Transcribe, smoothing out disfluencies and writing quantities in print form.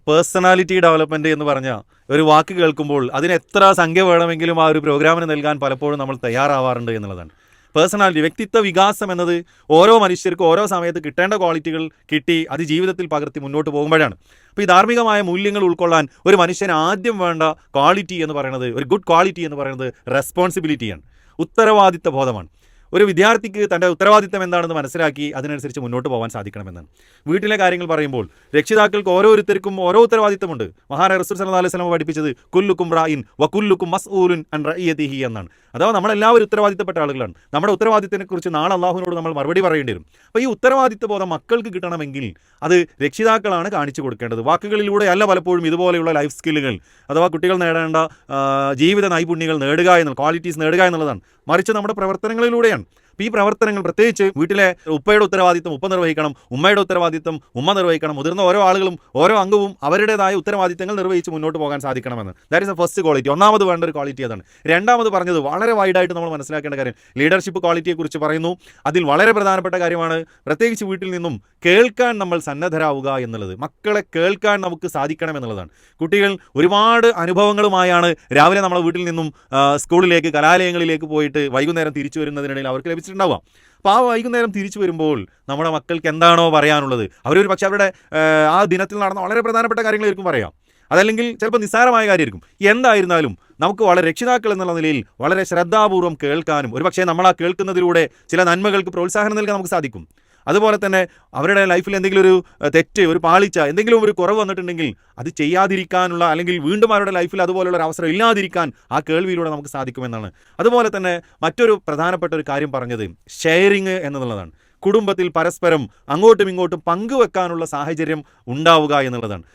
Personality development എന്ന് പറഞ്ഞ ഒരു വാക്ക് കേൾക്കുമ്പോൾ അതിന് എത്ര സംഖ്യ വേണമെങ്കിലും ആ ഒരു പ്രോഗ്രാമിന് നൽകാൻ പലപ്പോഴും നമ്മൾ തയ്യാറാവാറുണ്ട് എന്നുള്ളതാണ്. പേഴ്സണാലിറ്റി, വ്യക്തിത്വ വികാസം എന്നത് ഓരോ മനുഷ്യർക്കും ഓരോ സമയത്ത് കിട്ടേണ്ട ക്വാളിറ്റികൾ കിട്ടി അത് ജീവിതത്തിൽ പകർത്തി മുന്നോട്ട് പോകുമ്പോഴാണ്. അപ്പോൾ ഈ ധാർമ്മികമായ മൂല്യങ്ങൾ ഉൾക്കൊള്ളാൻ ഒരു മനുഷ്യന് ആദ്യം വേണ്ട ക്വാളിറ്റി എന്ന് പറയുന്നത്, ഒരു ഗുഡ് ക്വാളിറ്റി എന്ന് പറയുന്നത് റെസ്പോൺസിബിലിറ്റിയാണ്, ഉത്തരവാദിത്ത ബോധമാണ്. ഒരു വിദ്യാർത്ഥിക്ക് തൻ്റെ ഉത്തരവാദിത്തം എന്താണെന്ന് മനസ്സിലാക്കി അതിനനുസരിച്ച് മുന്നോട്ട് പോകാൻ സാധിക്കണമെന്നാണ്. വീട്ടിലെ കാര്യങ്ങൾ പറയുമ്പോൾ രക്ഷിതാക്കൾക്ക് ഓരോരുത്തർക്കും ഓരോ ഉത്തരവാദിത്തമുണ്ട്. മഹാനായ റസൂൽ സല്ലല്ലാഹു അലൈഹി വസല്ലം പഠിപ്പിച്ചത് കുല്ലുക്കും റായിൻ വകുല്ലുക്കും മസ്ഊലുൻ അൻ റഇയതിഹി എന്നാണ്. അഥവാ നമ്മളെല്ലാവരും ഉത്തരവാദിത്തപ്പെട്ട ആളുകളാണ്. നമ്മുടെ ഉത്തരവാദിത്തത്തെക്കുറിച്ച് നാളെ അള്ളാഹുവിനോട് നമ്മൾ മറുപടി പറയേണ്ടി വരും. അപ്പോൾ ഈ ഉത്തരവാദിത്ത ബോധം മക്കൾക്ക് കിട്ടണമെങ്കിൽ അത് രക്ഷിതാക്കളാണ് കാണിച്ചു കൊടുക്കേണ്ടത്. വാക്കുകളിലൂടെ അല്ല പലപ്പോഴും ഇതുപോലെയുള്ള ലൈഫ് സ്കില്ലുകൾ അഥവാ കുട്ടികൾ നേടേണ്ട ജീവിത നൈപുണ്യങ്ങൾ നേടുക എന്നുള്ള ക്വാളിറ്റീസ് നേടുക എന്നുള്ളതാണ്, മറിച്ച് നമ്മുടെ പ്രവർത്തനങ്ങളിലൂടെയാണ്. അപ്പോൾ ഈ പ്രവർത്തനങ്ങൾ പ്രത്യേകിച്ച് വീട്ടിലെ ഉപ്പയുടെ ഉത്തരവാദിത്തം ഉപ്പ നിർവഹിക്കണം, ഉമ്മയുടെ ഉത്തരവാദിത്തം ഉമ്മ നിർവഹിക്കണം, മുതിർന്ന ഓരോ ആളുകളും ഓരോ അംഗവും അവരുടേതായ ഉത്തരവാദിത്തങ്ങൾ നിർവഹിച്ച് മുന്നോട്ട് പോകാൻ സാധിക്കണമെന്ന്. That is a first quality. ഒന്നാമത് വേണ്ട ഒരു ക്വാളിറ്റി അതാണ്. രണ്ടാമത് പറഞ്ഞത് വളരെ വൈഡായിട്ട് നമ്മൾ മനസ്സിലാക്കേണ്ട കാര്യം ലീഡർഷിപ്പ് ക്വാളിറ്റിയെക്കുറിച്ച് പറയുന്നു. അതിൽ വളരെ പ്രധാനപ്പെട്ട കാര്യമാണ് പ്രത്യേകിച്ച് വീട്ടിൽ നിന്നും കേൾക്കാൻ നമ്മൾ സന്നദ്ധരാവുക എന്നുള്ളത്. മക്കളെ കേൾക്കാൻ നമുക്ക് സാധിക്കണം എന്നുള്ളതാണ്. കുട്ടികൾ ഒരുപാട് അനുഭവങ്ങളുമായാണ് രാവിലെ നമ്മളെ വീട്ടിൽ നിന്നും സ്കൂളിലേക്ക് കലാലയങ്ങളിലേക്ക് പോയിട്ട് വൈകുന്നേരം തിരിച്ചു വരുന്നതിനിടയിൽ അവർക്ക് ലഭിച്ചിട്ടുണ്ടാവാം. അപ്പോൾ ആ വൈകുന്നേരം തിരിച്ചു വരുമ്പോൾ നമ്മുടെ മക്കൾക്ക് എന്താണോ പറയാനുള്ളത്, അവരൊരു പക്ഷേ അവരുടെ ആ ദിനത്തിൽ നടന്ന വളരെ പ്രധാനപ്പെട്ട കാര്യങ്ങളായിരിക്കും പറയാം, അതല്ലെങ്കിൽ ചിലപ്പോൾ നിസ്സാരമായ കാര്യമായിരിക്കും. എന്തായിരുന്നാലും നമുക്ക് വളരെ രക്ഷിതാക്കൾ എന്നുള്ള നിലയിൽ വളരെ ശ്രദ്ധാപൂർവ്വം കേൾക്കാനും ഒരുപക്ഷേ നമ്മൾ ആ കേൾക്കുന്നതിലൂടെ ചില നന്മകൾക്ക് പ്രോത്സാഹനം നൽകാൻ നമുക്ക് സാധിക്കും. അതുപോലെ തന്നെ അവരുടെ ലൈഫിൽ എന്തെങ്കിലും ഒരു തെറ്റ്, ഒരു പാളിച്ച, എന്തെങ്കിലും ഒരു കുറവ് വന്നിട്ടുണ്ടെങ്കിൽ അത് ചെയ്യാതിരിക്കാനുള്ള അല്ലെങ്കിൽ വീണ്ടും അവരുടെ ലൈഫിൽ അതുപോലുള്ള ഒരു അവസരം ഇല്ലാതിരിക്കാൻ ആ കേൾവിയിലൂടെ നമുക്ക് സാധിക്കുമെന്നാണ്. അതുപോലെ തന്നെ മറ്റൊരു പ്രധാനപ്പെട്ട ഒരു കാര്യം പറഞ്ഞത് ഷെയറിങ് എന്നുള്ളതാണ്. കുടുംബത്തിൽ പരസ്പരം അങ്ങോട്ടും ഇങ്ങോട്ടും പങ്കുവെക്കാനുള്ള സാഹചര്യം ഉണ്ടാവുക എന്നുള്ളതാണ്.